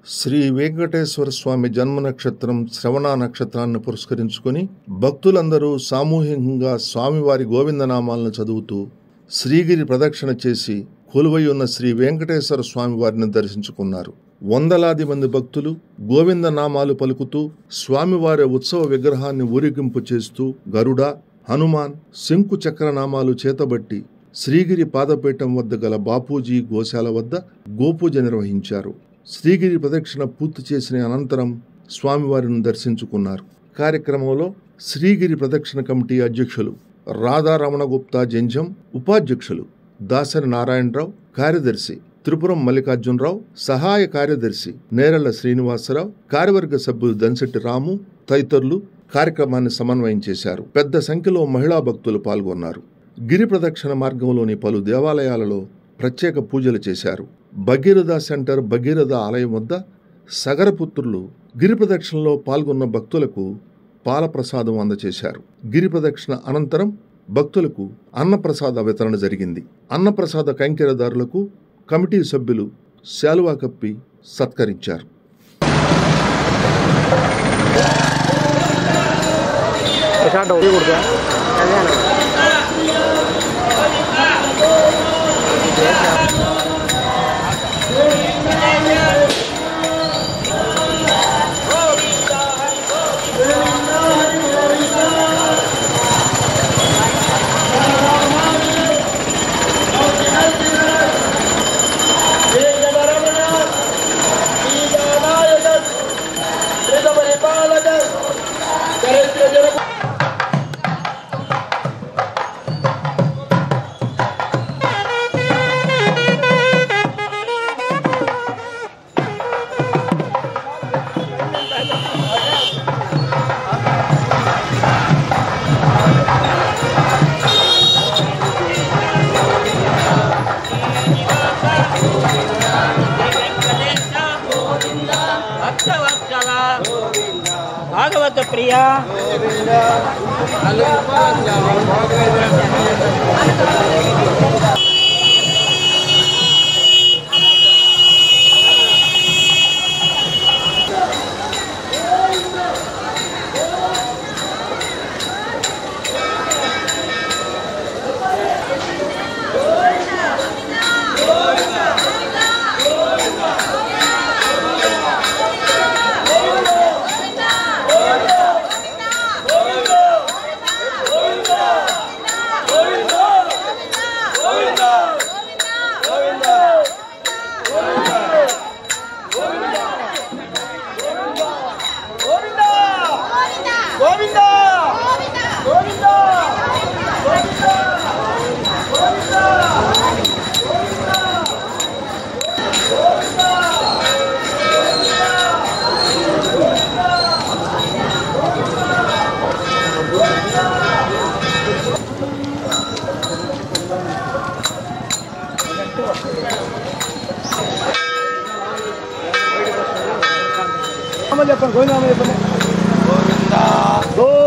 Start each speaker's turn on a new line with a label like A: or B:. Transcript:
A: శ్రీ వెంకటేశ్వర స్వామి జన్మ నక్షత్రం శ్రవణ నక్షత్రాన్ని పురస్కరించుకుని భక్తులందరూ సామూహికంగా స్వామివారి గోవిందనామాలను చదువుతూ శ్రీగిరి ప్రదక్షిణ చేసి కొలువై ఉన్న శ్రీ వెంకటేశ్వర స్వామివారిని దర్శించుకున్నారు. వందలాది మంది భక్తులు గోవిందనామాలు పలుకుతూ స్వామివారి ఉత్సవ విగ్రహాన్ని ఊరేగింపు చేస్తూ గరుడ, హనుమాన్, శంకు చక్రనామాలు చేతబట్టి శ్రీగిరి పాదపీఠం వద్ద గల బాపూజీ గోశాల వద్ద గోపూజ నిర్వహించారు. శ్రీగిరి ప్రదక్షిణ పూర్తి చేసిన అనంతరం స్వామివారిని దర్శించుకున్నారు. కార్యక్రమంలో శ్రీగిరి ప్రదక్షిణ కమిటీ అధ్యక్షులు రాధారమణ గుప్తా జంజం, ఉపాధ్యక్షులు దాసరి నారాయణరావు, కార్యదర్శి త్రిపురం మల్లికార్జునరావు, సహాయ కార్యదర్శి నేరళ్ల శ్రీనివాసరావు, కార్యవర్గ సభ్యులు దన్శెట్టి రాము తదితరులు కార్యక్రమాన్ని సమన్వయం చేశారు. పెద్ద సంఖ్యలో మహిళా భక్తులు పాల్గొన్నారు. గిరి ప్రదక్షిణ మార్గంలోని పలు దేవాలయాలలో ప్రత్యేక పూజలు చేశారు. భగీరథ సెంటర్ భగీరథ ఆలయం వద్ద సగరపుత్రులు గిరి ప్రదక్షిణలో పాల్గొన్న భక్తులకు పాల ప్రసాదం అందజేశారు. గిరి ప్రదక్షిణ అనంతరం భక్తులకు అన్నప్రసాద వితరణ జరిగింది. అన్నప్రసాద కైంకర్యదారులకు కమిటీ సభ్యులు శాలువా కప్పి సత్కరించారు.
B: భాగవత ప్రియా చెప్పండి. గోవిందా గోవిందా